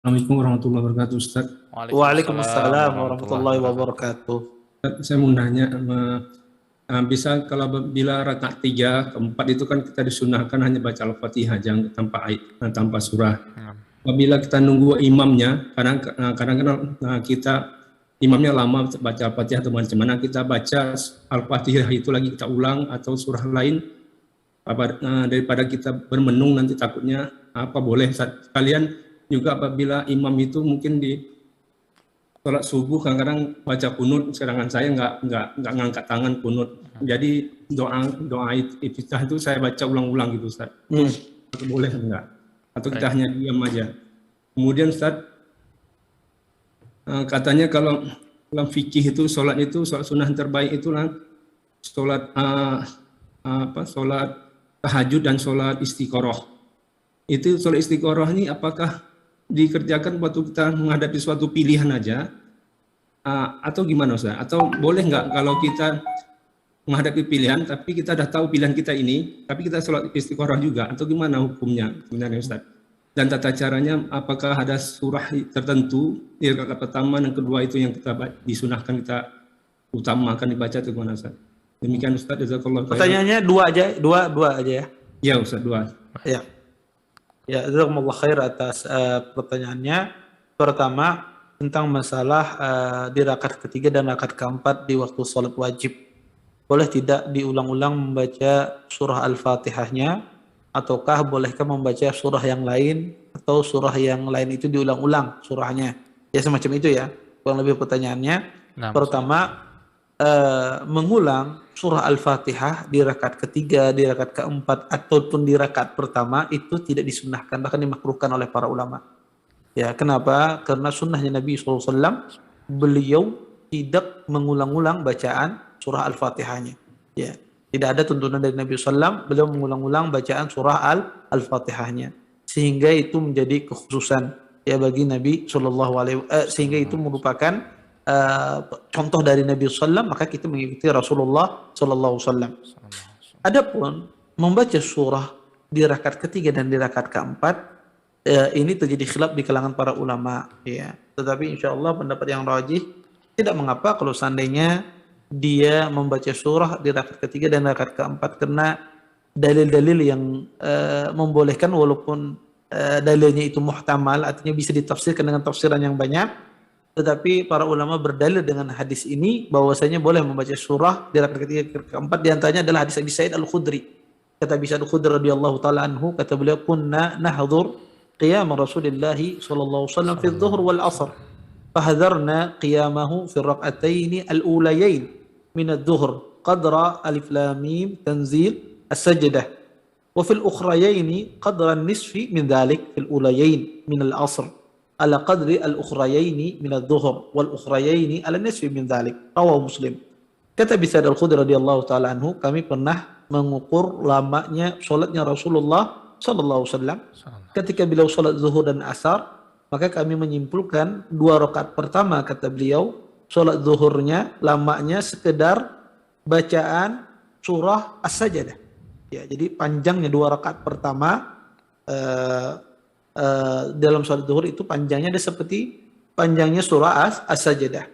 Assalamualaikum warahmatullahi wabarakatuh, Ustaz. Waalaikumsalam Waalaikumsalam warahmatullahi warahmatullahi wabarakatuh. wabarakatuh. Ustaz, saya mau nanya, bisa kalau bila rakaat 3, keempat itu kan kita disunahkan hanya baca Al-Fatihah, jangan tanpa ayat, tanpa surah. Apabila kita nunggu imamnya, kadang-kadang kita imamnya lama baca Al-Fatihah atau macam mana, kita baca Al-Fatihah itu lagi kita ulang atau surah lain, daripada kita bermenung nanti takutnya apa boleh Ustaz. Kalian juga apabila imam itu mungkin di sholat subuh kadang-kadang baca kunut, sedangkan saya nggak ngangkat tangan kunut. Jadi doa iftitah itu saya baca ulang-ulang gitu, Ustaz. Itu boleh enggak? Atau kita hanya diam aja? Kemudian Ustaz, katanya kalau dalam fikih itu sholat sunnah terbaik itulah sholat sholat tahajud dan sholat istiqoroh. Itu sholat istiqoroh ini apakah dikerjakan waktu kita menghadapi suatu pilihan aja, atau gimana Ustaz? Atau boleh nggak kalau kita menghadapi pilihan tapi kita sudah tahu pilihan kita ini, tapi kita sholat istiqoroh juga, atau gimana hukumnya sebenarnya Ustaz? Dan tata caranya, apakah ada surah tertentu di rakaat pertama dan kedua itu yang kita disunahkan kita utamakan dibaca atau gimana Ustaz? Demikian Ustaz, jazakallahu khairan. Pertanyaannya dua aja ya. Ya Ustaz, dua. Ya. Ya, jazakumullah khair atas pertanyaannya. Pertama, tentang masalah di rakaat ketiga dan rakaat keempat di waktu sholat wajib. Boleh tidak diulang-ulang membaca surah Al-Fatihahnya, ataukah bolehkah membaca surah yang lain, atau surah yang lain itu diulang-ulang surahnya? Ya semacam itu ya, kurang lebih pertanyaannya. Pertama, mengulang surah Al-Fatihah di rakaat ketiga, di rakaat keempat, ataupun di rakaat pertama itu tidak disunahkan, bahkan dimakruhkan oleh para ulama. Ya, kenapa? Karena sunnahnya Nabi SAW, beliau tidak mengulang-ulang bacaan surah Al-Fatihahnya. Ya, tidak ada tuntunan dari Nabi SAW, beliau mengulang-ulang bacaan surah Al-Fatihahnya, sehingga itu menjadi kekhususan ya bagi Nabi SAW. Sehingga itu merupakan contoh dari Nabi SAW, maka kita mengikuti Rasulullah SAW. Adapun membaca surah di rakaat ketiga dan di rakaat keempat, ini terjadi khilaf di kalangan para ulama. Ya. Tetapi insya Allah pendapat yang rajih, tidak mengapa kalau seandainya dia membaca surah di rakaat ketiga dan rakaat keempat, karena dalil-dalil yang membolehkan, walaupun dalilnya itu muhtamal, artinya bisa ditafsirkan dengan tafsiran yang banyak. Tetapi para ulama berdalil dengan hadis ini bahwasanya boleh membaca surah di rakaat ketiga keempat. Di antaranya adalah hadis Abi Sa'id Al-Khudri. Kata Abi Sa'id Al-Khudri radhiyallahu taala anhu, kata beliau, kunna nahdhur qiyam Rasulillah sallallahu alaihi wasallam fi adh-dhuhr wal 'ashr. Fahadharna qiyamahu fi ar-rak'atayn al-ulayayn min adh-dhuhr qadra alif lam mim tanzil as-sajdah. Wa fil ukhrayayn qadra an-nisfi min dhalik fil ulayayn min al-'ashr. Ala qadri al-ukhrayaini min adh-dhuhr wal ukhrayaini ala nisfi min dhalik. Rawahu Muslim. Kata Abi Sa'id Al-Khudri radhiyallahu taala anhu, kami pernah mengukur lamanya salatnya Rasulullah sallallahu alaihi wasallam. Ketika beliau salat zuhur dan asar, maka kami menyimpulkan 2 rakaat pertama, kata beliau, salat zuhurnya lamanya sekedar bacaan surah As-Sajdah. Ya, jadi panjangnya 2 rakaat pertama dalam sholat zuhur itu panjangnya ada seperti panjangnya surah As-Sajdah.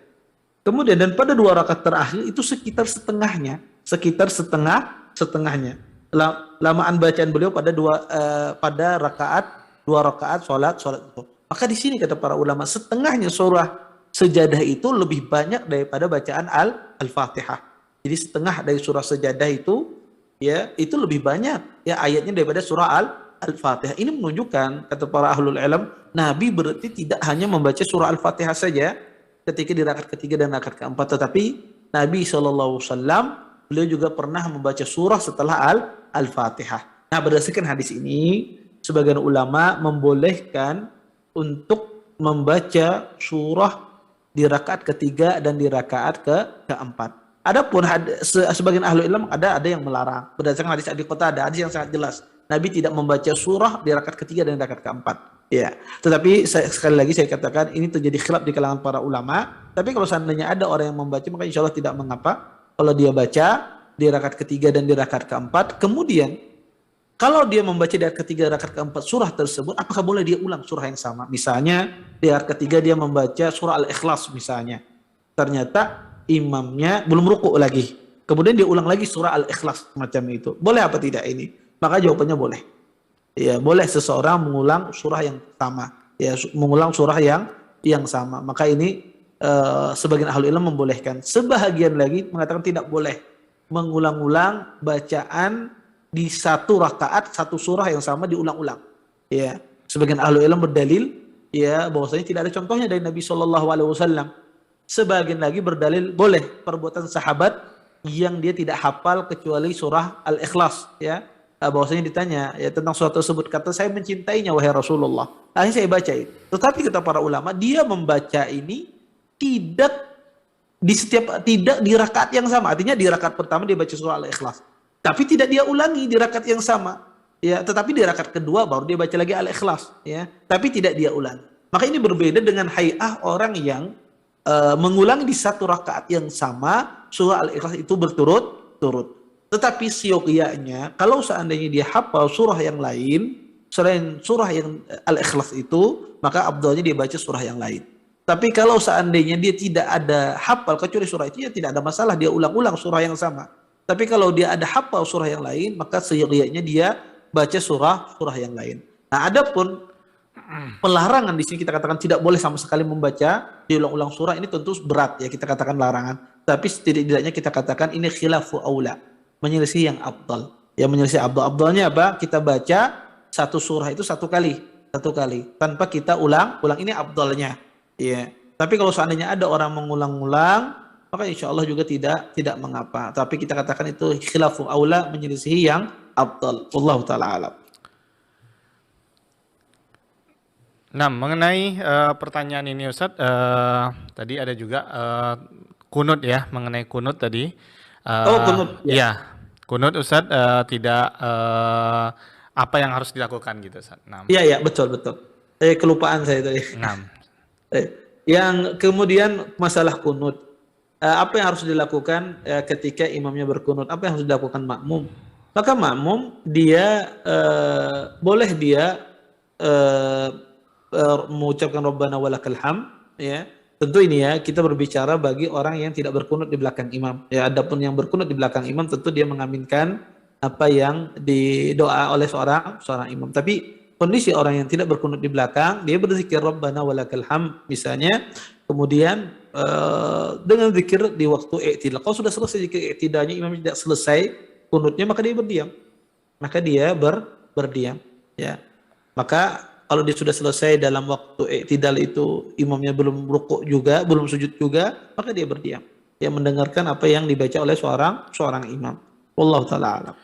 Kemudian dan pada 2 rakaat terakhir itu sekitar setengahnya. Lamaan bacaan beliau pada pada dua rakaat sholat zuhur. Maka di sini kata para ulama, setengahnya surah Sajadah itu lebih banyak daripada bacaan Al-Fatihah. Jadi setengah dari surah Sajadah itu ya itu lebih banyak ya ayatnya daripada surah Al-Fatihah. Ini menunjukkan, kata para ahlul ilm, Nabi berarti tidak hanya membaca surah Al-Fatihah saja ketika di rakaat ketiga dan rakaat keempat, tetapi Nabi SAW beliau juga pernah membaca surah setelah Al-Fatihah. Nah, berdasarkan hadis ini, sebagian ulama membolehkan untuk membaca surah di rakaat ketiga dan di rakaat keempat. Adapun sebagian ahlul ilm ada yang melarang. Berdasarkan hadis Abi Qatadah, hadis yang sangat jelas, Nabi tidak membaca surah di rakaat ketiga dan rakaat keempat. Ya, tetapi sekali lagi saya katakan ini terjadi khilaf di kalangan para ulama. Tapi kalau seandainya ada orang yang membaca, maka insya Allah tidak mengapa kalau dia baca di rakaat ketiga dan di rakaat keempat. Kemudian Kalau dia membaca di rakaat ketiga, rakaat keempat surah tersebut, apakah boleh dia ulang surah yang sama? Misalnya di rakaat ketiga dia membaca surah Al-Ikhlas misalnya. Ternyata imamnya belum rukuk lagi. Kemudian dia ulang lagi surah Al-Ikhlas macam itu. Boleh apa tidak ini? Maka jawabannya boleh. Ya, boleh seseorang mengulang surah yang sama. Ya, mengulang surah yang sama. Maka ini sebagian ahli ilmu membolehkan. Sebahagian lagi mengatakan tidak boleh mengulang-ulang bacaan di satu rakaat satu surah yang sama diulang-ulang. Ya, sebagian ahli ilmu berdalil ya bahwasanya tidak ada contohnya dari Nabi Shallallahu Alaihi Wasallam. Sebagian lagi berdalil boleh perbuatan sahabat yang dia tidak hafal kecuali surah Al-Ikhlas. Ya, bahwasanya ditanya ya tentang surah tersebut, kata saya mencintainya wahai Rasulullah. Akhirnya saya baca itu. Tetapi kata para ulama dia membaca ini tidak di rakaat yang sama. Artinya di rakaat pertama dia baca surah Al-Ikhlas. Tapi tidak dia ulangi di rakaat yang sama. Ya, tetapi di rakaat kedua baru dia baca lagi Al-Ikhlas, ya. Tapi tidak dia ulangi. Maka ini berbeda dengan hay'ah orang yang mengulangi di satu rakaat yang sama surah Al-Ikhlas itu berturut-turut. Tetapi sioqiyahnya kalau seandainya dia hafal surah yang lain selain surah yang Al-Ikhlas itu, maka afdalnya dia baca surah yang lain. Tapi kalau seandainya dia tidak ada hafal kecuali surah itu, ya tidak ada masalah dia ulang-ulang surah yang sama. Tapi kalau dia ada hafal surah yang lain, maka seyogyanya dia baca surah yang lain. Nah, adapun pelarangan di sini kita katakan tidak boleh sama sekali membaca diulang-ulang surah, ini tentu berat ya kita katakan larangan. Tapi setidaknya kita katakan ini khilafu aula, menyelisih yang afdal. Ya menyelisih afdalnya apa? Kita baca satu surah itu satu kali tanpa kita ulang ini afdalnya. Ya. Tapi kalau seandainya ada orang mengulang-ulang, maka insya Allah juga tidak mengapa. Tapi kita katakan itu khilafu aula, menyelisihi yang afdal. Wallahu taala alam. Nah, mengenai pertanyaan ini Ustadz, tadi ada juga kunut ya, mengenai kunut tadi. Kunut. Ya, kunut Ustadz tidak apa yang harus dilakukan gitu Ustadz. Nah. Iya, betul. Kelupaan saya tadi. Nah. Yang kemudian masalah kunut. Apa yang harus dilakukan ketika imamnya berkunut? Apa yang harus dilakukan makmum? Maka makmum dia boleh dia mengucapkan Rabbana walakal hamd, ya. Tentu ini ya kita berbicara bagi orang yang tidak berkunut di belakang imam. Ya, adapun yang berkunut di belakang imam tentu dia mengaminkan apa yang didoa oleh seorang imam. Tapi kondisi orang yang tidak berkunut di belakang, dia berzikir Rabbana walakal hamd misalnya, kemudian dengan zikir di waktu i'tidal. Kalau sudah selesai zikir i'tidalnya, imam tidak selesai kunutnya, maka dia berdiam. Berdiam, ya. Maka kalau dia sudah selesai dalam waktu i'tidal itu, imamnya belum rukuk juga, belum sujud juga, maka dia berdiam. Dia mendengarkan apa yang dibaca oleh seorang imam. Wallahu taala alam.